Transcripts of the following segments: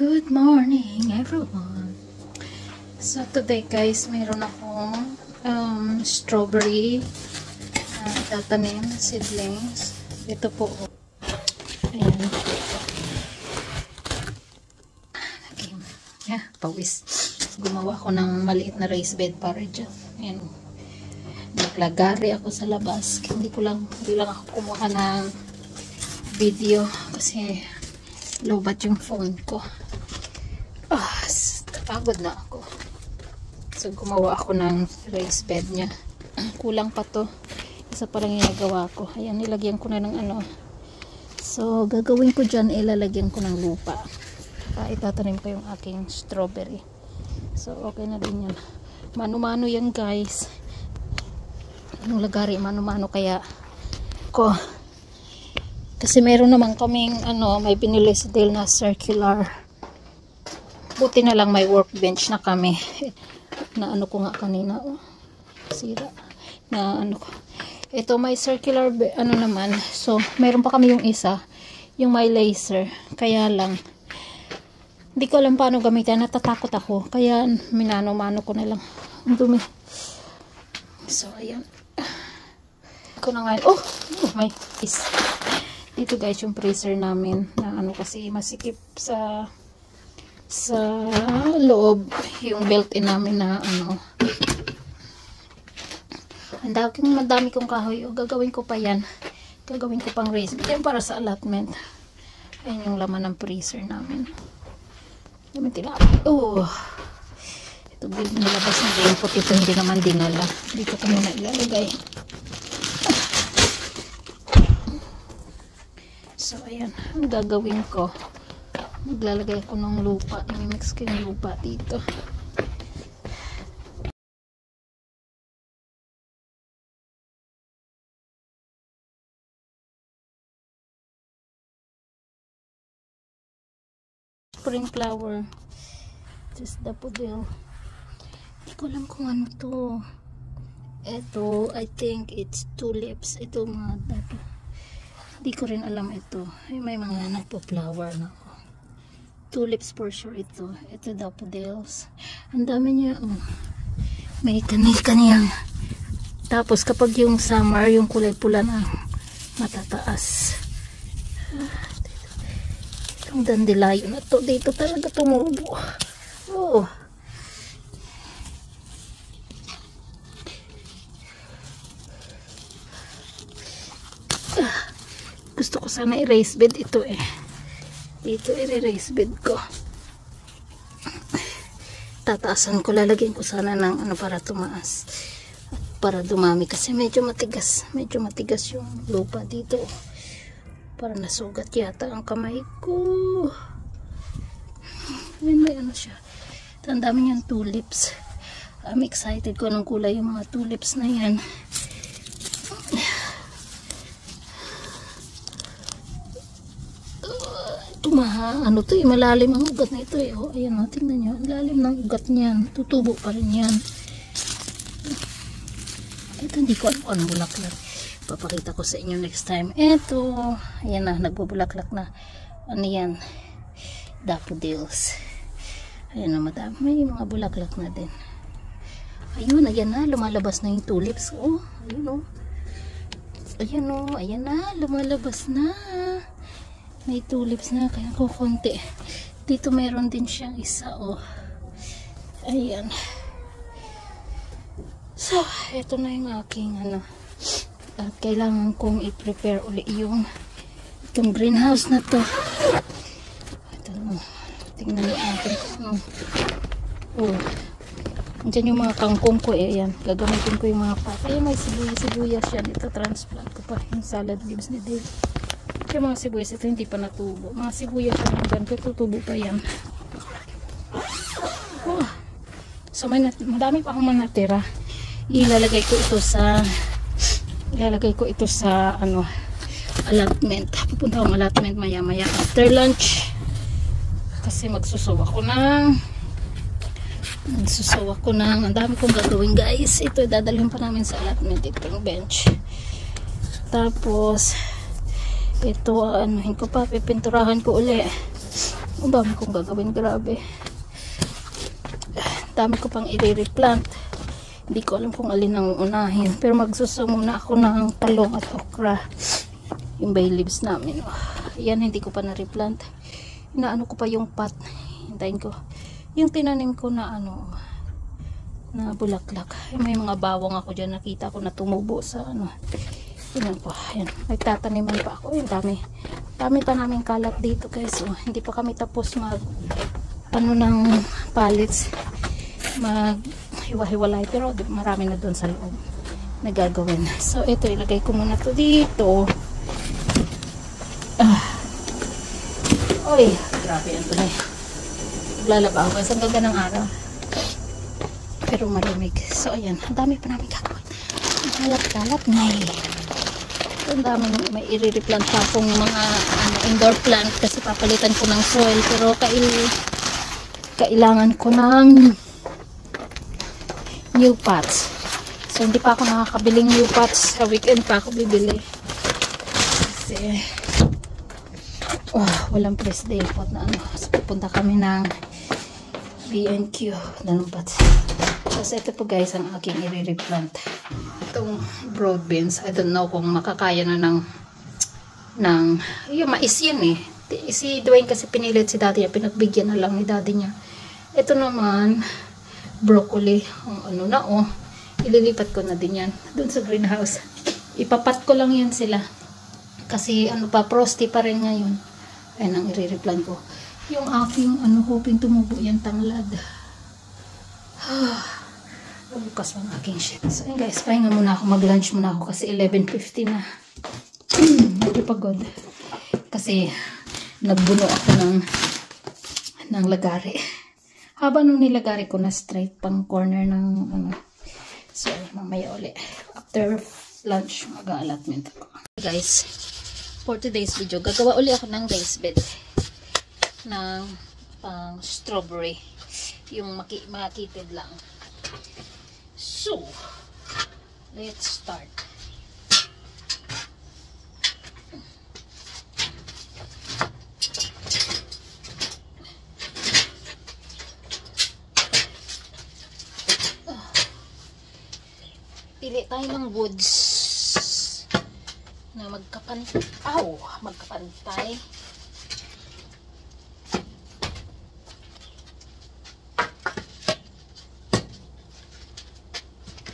Good morning, everyone. So today guys, mayroon akong strawberry tatanim seedlings. Ito po. Ayan. Okay. Yeah, pawis. Gumawa ako ng maliit na raised bed para dyan. Ayan. Naglagari ako sa labas. Hindi lang ako kumuha ng video kasi lobat yung phone ko. Pagod na ako. So gumawa ako ng raised bed niya. Kulang pa to. Isa pa lang yung nagawa ko. Ayan, nilagyan ko na ng ano. So gagawin ko dyan, ilalagyan ko ng lupa. Itatanim ko yung aking strawberry. So okay na din yan. Mano-mano yan guys. Yung lagari, mano-mano kaya ko. Kasi meron naman kaming may binili si Dale na circular. Buti na lang may workbench na kami. Na ko nga kanina. Oh, sira. Na ko. Ito may circular naman. So meron pa kami yung isa. Yung may laser. Kaya lang hindi ko alam paano gamitin. Natatakot ako. Kaya minano-mano ko na lang. Ang dumi. So ayan. Ko na ngayon. Oh may is. Dito guys yung freezer namin na kasi masikip sa loob yung built-in namin na ang madami kong kahoy. Gagawin ko pa yan. Gagawin ko pang raise. Yan para sa allotment. Ayan yung laman ng freezer namin. Oh, ito nilabas na din. Puti ito hindi naman dinala. Dito ko muna ilalagay. So ayan, ang gagawin ko, maglalagay ko ng lupa, i-mix ko yung lupa dito. Spring flower, just daffodil. Hindi ko alam kung ano to. Ito, I think it's tulips. Ito mga dato. Hindi ko rin alam ito. Ay, may mga nagpo-flower na ako. Tulips for sure ito. Ito daffodils. Ang dami niya. Oh. May kanil-kaniyang. Tapos kapag yung summer, yung kulay pula na matataas. Itong dandelion na to. Dito talaga tumubo. Oh. Gusto ko sana i-raise bed ito eh. Dito i-raise bed ko. Tataasan ko, lalagyan ko sana ng para tumaas. Para dumami kasi medyo matigas. Medyo matigas yung lupa dito. Para nasugat yata ang kamay ko. May siya. Ang dami niyang tulips. I'm excited ko anong kulay yung mga tulips na yan. To malalim ang ugat na ito eh. Oh, ayan o, tingnan nyo, lalim ng ugat niyan, tutubo pa rin yan. Ito hindi ko ano bulaklak, papakita ko sa inyo next time. Ito, ayan na, nagbubulaklak na. Ano yan, daffodils. Ayan na, madami, may mga bulaklak na din. Ayun, ayan na, lumalabas na yung tulips. Oh, ayun o, ayan na, lumalabas na. May tulips na, kaya ko konti. Dito meron din siyang isa, oh. Ayan. So, ito na yung aking, At kailangan kong i-prepare uli itong greenhouse na to. Ito, tingnan niyo natin. Oh. Diyan yung mga kangkong ko, eh. Ayan. Gagamitin ko yung mga pot. Ayan, may sibuyas yan. Ito, transplant ko pa. Yung salad leaves ni Dave. Yung mga sibuyas, ito hindi pa natubo. Mga sibuyas yung ganito, tutubo pa yan. Oh. So madami pa akong natira. Ilalagay ko ito sa allotment. Pupunta akong allotment maya after lunch. Kasi magsusawa ko ng ang dami kong gagawin guys. Ito dadalhin pa namin sa allotment, itong bench. Tapos ito, pipinturahan ko uli. Ang dami kong gagawin, grabe. Dami ko pang i-replant. Hindi ko alam kung alin ang unahin. Pero magsusumuna ako ng talong at okra. Yung bay leaves namin. Yan, hindi ko pa na-replant. Inaano ko pa yung pot. Hintayin ko. Yung tinanim ko na ano, na bulaklak. May mga bawang ako dyan. Nakita ko na tumubo sa ano. Tingnan ko. Ayan. Nagtataniman pa ako. Yung dami. Dami pa namin kalat dito guys. So, hindi pa kami tapos mag ano ng pallets. Mag hiwa-hiwalay. Pero marami na doon sa loob na gagawin. So, ito. Ilagay ko muna to dito. Oy, grabe yan to na. Lalaba ako. Ang ganda ng araw. Pero malamig. So, ayan. Ang dami pa namin gagawin. Ang kalat-kalat na ang dami may i-replant pa akong mga indoor plant kasi papalitan ko ng soil. Pero kailangan ko ng new pots. So, hindi pa ako nakakabiling new pots. Sa weekend pa ako bibili. Kasi walang press day pot na ano. So, pupunta kami ng B&Q ng pots. Tapos ito po guys ang aking i-replant. Itong broad beans. I don't know kung makakaya na ng yung mais yan eh. Si Dwayne kasi pinilit si daddy niya. Pinagbigyan na lang ni daddy niya. Ito naman broccoli. Ano na ililipat ko na din yan. Doon sa greenhouse. Ipapat ko lang yan sila. Kasi ano pa, frosty pa rin ngayon. Ayan ang i-replant ko. Yung aking hoping tumubo yan tanglad. Bukas ang aking shit. So yun guys, pahinga muna ako. Mag-lunch muna ako kasi 11:50 na. Nagpapagod. Kasi nagbuno ako ng lagari. Haba nung nilagari ko na straight pang corner ng so mamaya uli. After lunch, mag-allotment ako. Guys, for today's video, gagawa uli ako ng raised bed ng strawberry. Yung makitid lang. So, let's start. Pili tayo ng woods na magkapantay.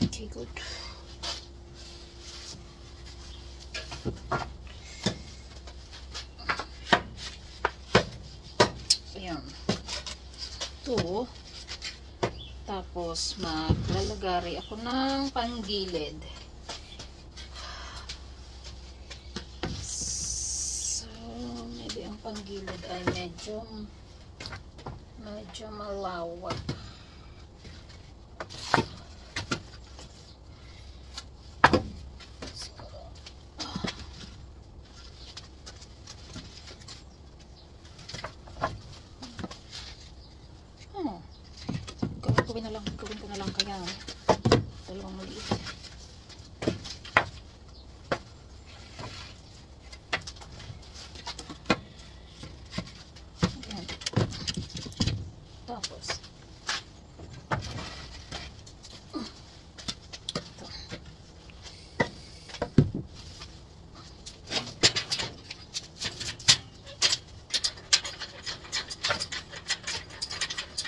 Okay, good. Ayan. Ito. Tapos, maglalagari ako ng panggilid. So, maybe ang panggilid ay medyo malawak. Gawin ko na lang kaya dalawang maliit. Ayan. Tapos ito.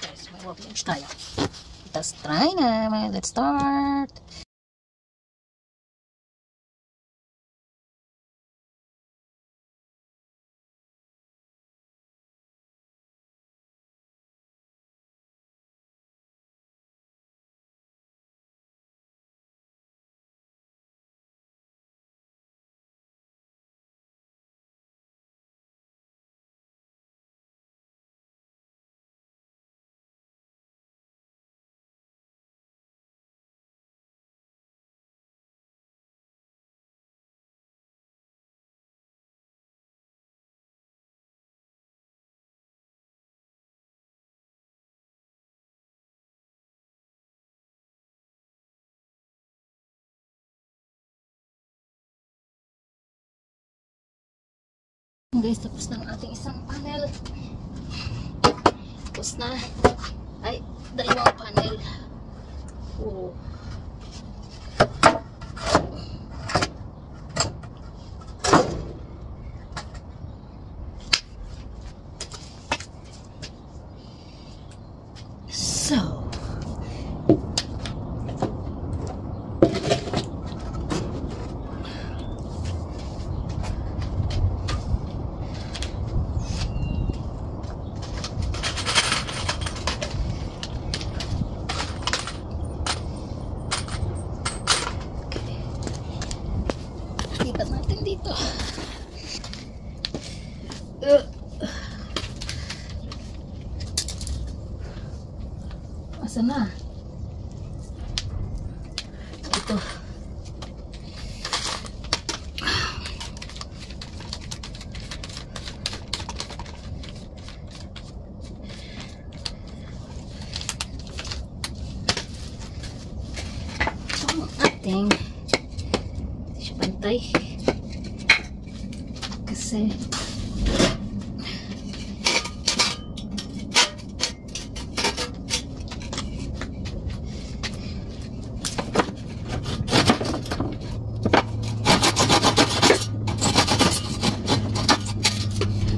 Guys, may workbench tayo. Let's try na. Let's start. Guys, tapos ng ating isang panel. Tapos na. Ay, dalawang panel. Oh. So, lipat natin dito. Asa na? Ito. Ang ating hindi siya pantay kasi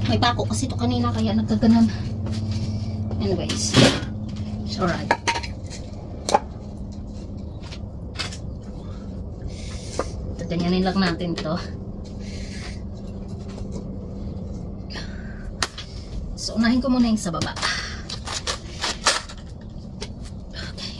may pako kasi ito kanina kaya nagkaganan. Anyways, it's alright. Ganyanin lang natin to. So, unahin ko muna yung sa baba. Okay.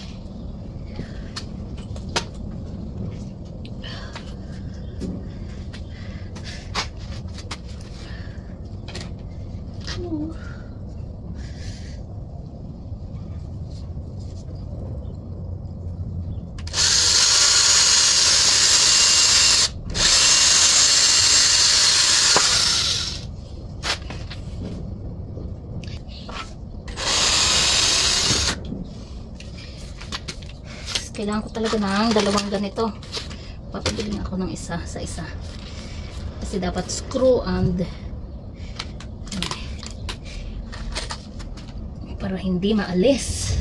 Kailangan ko talaga ng dalawang ganito. Papabiling ako ng isa sa isa. Kasi dapat screw and para hindi maalis.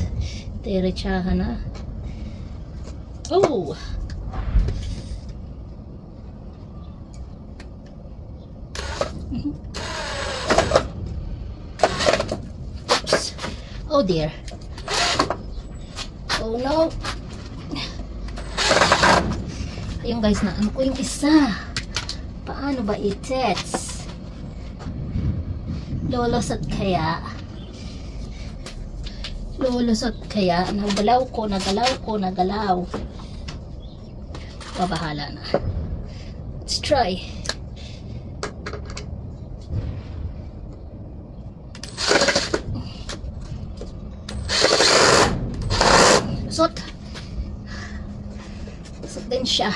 Diretsahan na. Oh! Oops. Oh dear. Oh no. Ayun guys, na ano ko yung isa. Paano ba i-test? Lolos at kaya. Nagalaw ko. Babahala na. Let's try. Lusot din siya.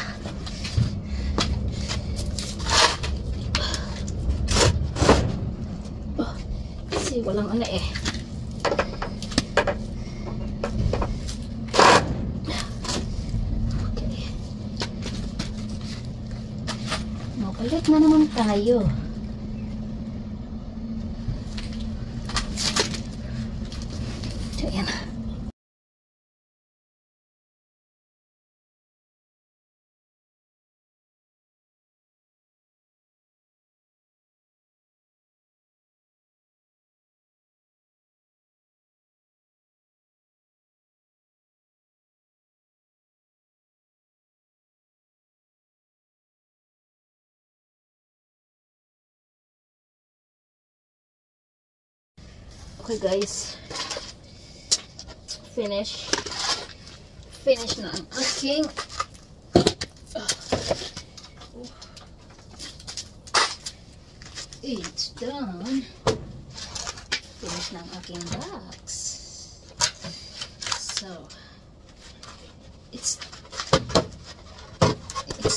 Kasi walang ano eh. Okay. Balik na naman tayo. So, yan. Okay guys, finish na ang aking it's done. Finish na ang aking box. So it's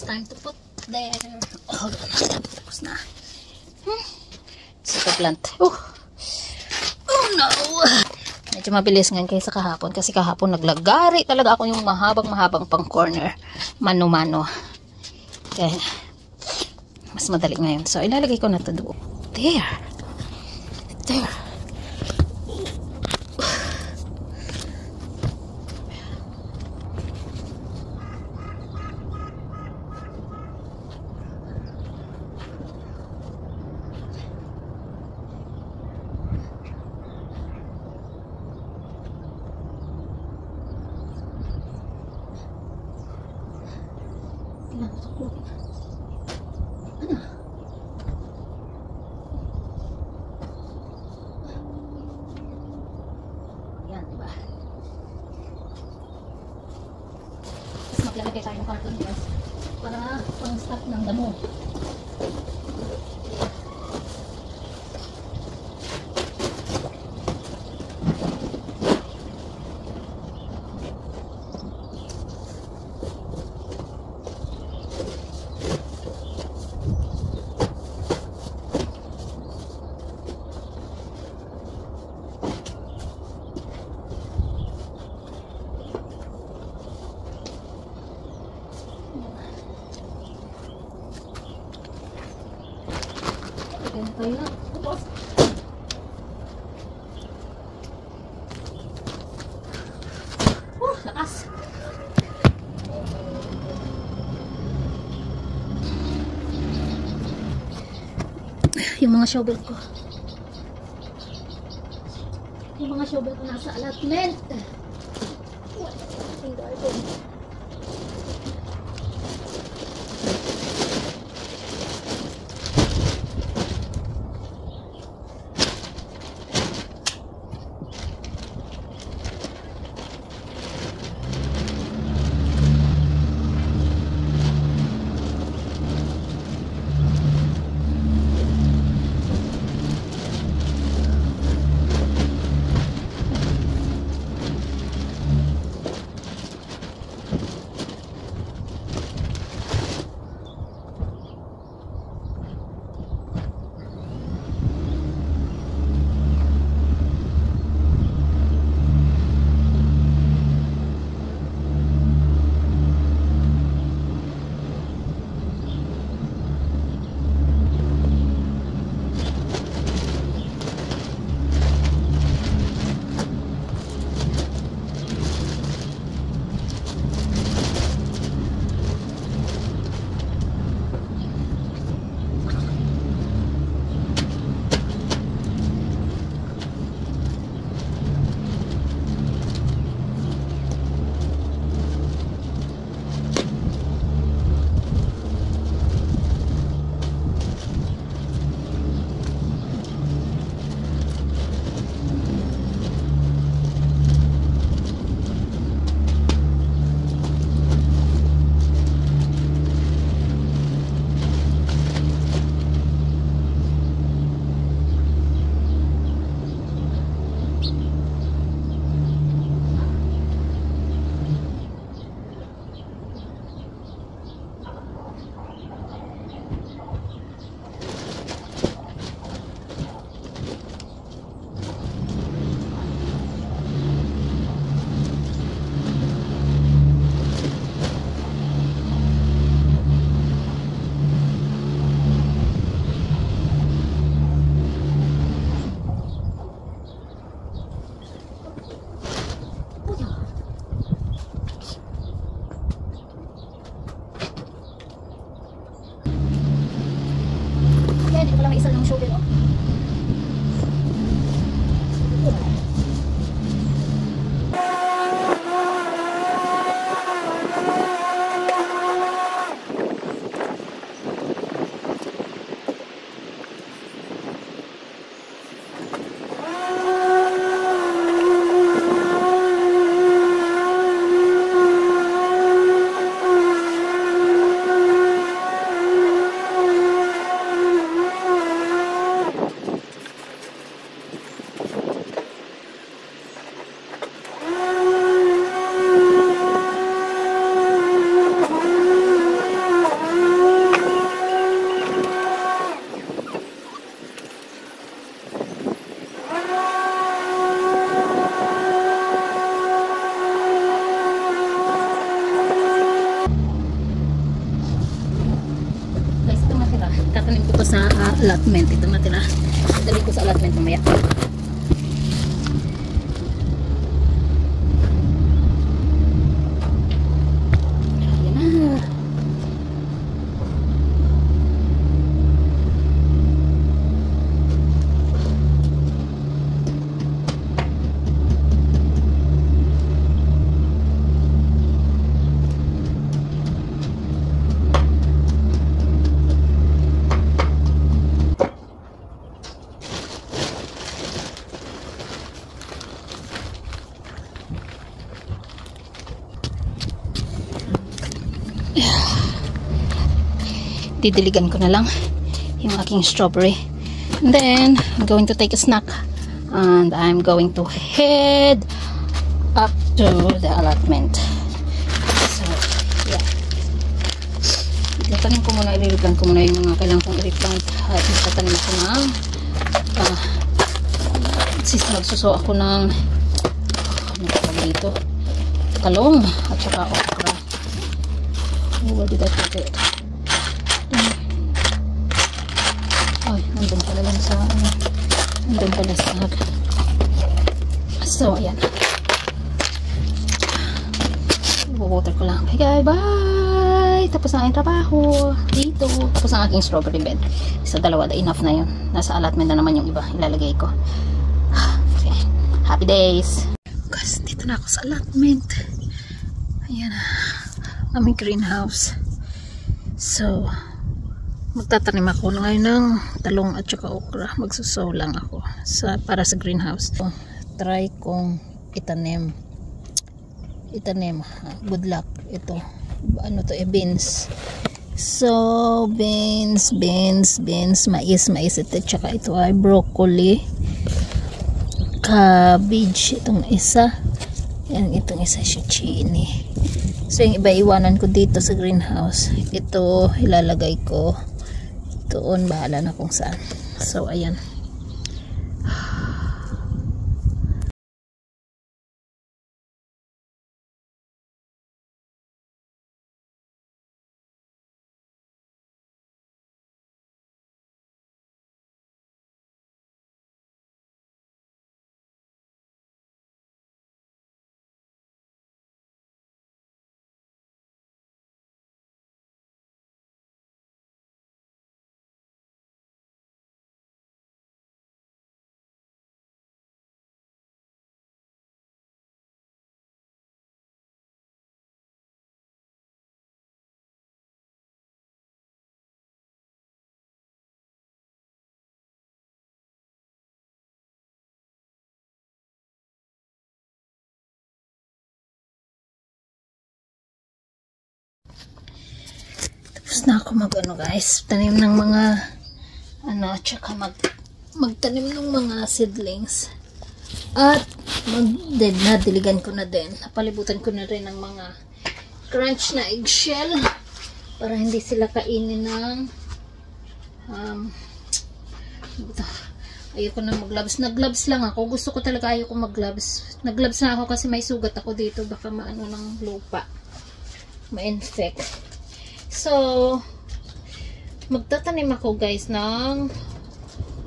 time to put there. Hold on, tapos na. It's a plant. Oh no! Medyo mabilis ngayon kaysa kahapon. Kasi kahapon naglagari talaga ako yung mahabang pang corner. Mano-mano. Kaya mas madali ngayon. So ilalagay ko na ito doon. There. Ano? Yan, diba? Tapos maglalagay tayo ng karton guys para pang stock ng damo. Ganun tayo na. Tapos. Lakas. Yung mga shovel ko. Yung mga shovel ko nasa allotment. Wala ating garden. Hindi ko lang may isa lang shovel. Tatanim ko to sa allotment. Itong natira. Dali ko sa allotment mamaya. Ayan na. didiligan ko na lang yung aking strawberry. And then, I'm going to take a snack. And I'm going to head up to the allotment. So, yeah. Itatanim ko muna, ililigan ko muna yung mga kailangan kong i-replant. At itatanim ako ng magsuso ako ng ano tawag dito? Talong at saka okra. Oh, where did I put it? Ay, nandun pala lang sa nandun pala sa so, ayan. Water ko lang. Okay guys, bye! Tapos na aking trabaho dito. Tapos ang aking strawberry bed. Isa, dalawa, enough na yun. Nasa allotment na naman yung iba. Ilalagay ko. Okay. Happy days! Guys, dito na ako sa allotment. Ayan. Aming greenhouse. So, magtatanim ako ngayon ng talong at saka okra. Magsusow lang ako para sa greenhouse. So, try kong itanim. Good luck. Ito. Ano to? Beans. So, beans. Mais ito. Tsaka ito ay broccoli. Cabbage. Itong isa. Yan, itong isa zucchini. So, yung iba iwanan ko dito sa greenhouse. Ito, ilalagay ko doon. Bahala na kung saan. So, ayan. Tapos na ako mag-ano guys, tanim ng mga tsaka magtanim ng mga seedlings. At diligan ko na din. Napalibutan ko na rin ng mga crunch na eggshell para hindi sila kainin ng ayoko na mag-gloves. Nag-gloves lang ako. Gusto ko talaga ayoko mag-gloves. Nag-gloves na ako kasi may sugat ako dito. Baka maano ng lupa. Ma-infect. So, magtatanim ako guys ng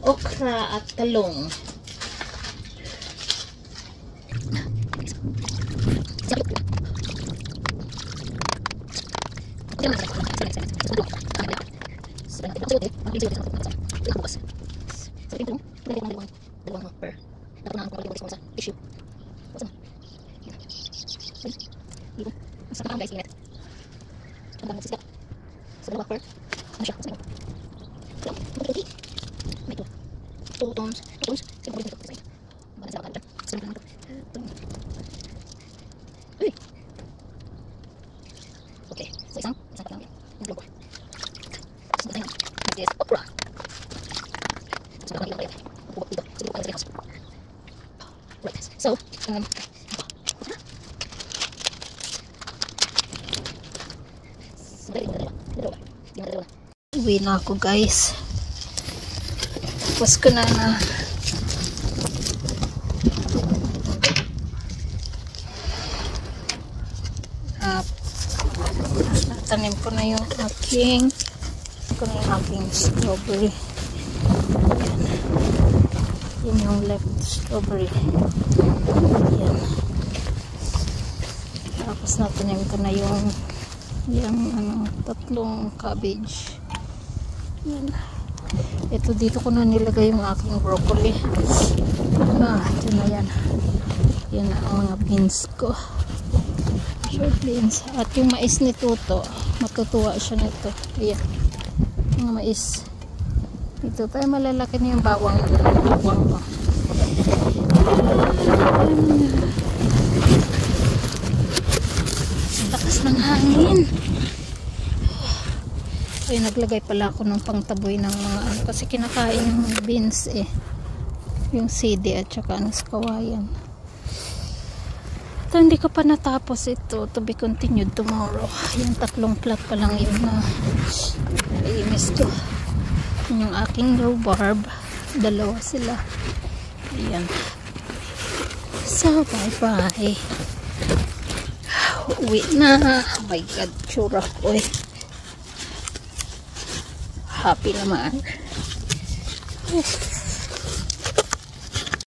okra at talong. Okay, so isang pa lang yung globo. So ngayon, this okra. So kami lang dito. Right. So, uwi na ako guys. Tapos ko na tanim ko na yung aking strawberry. Yan yung left strawberry. Yan. Tapos natanim ko na yung tatlong cabbage. Yan. Ito dito ko na nilagay yung aking broccoli. Ito na yan. Yan ang mga beans ko. Short beans. At yung mais ni Tuto, matutuwa siya nito. Ayan. Yung mais. Ito tayo malalaki na yung bawang ko. Lakas ng hangin. Okay, naglagay pala ako ng pangtaboy ng mga ano, kasi kinakain yung beans eh. Yung sidi at saka ano sa kawayan. Ito, hindi ko pa natapos ito. To be continued tomorrow. Yung 3 plat pa lang yun na i-miss ko. Yung aking rhubarb. 2 sila. Ayan. So, bye-bye. Uwi na. Oh my God, tsura ko eh. Happy naman.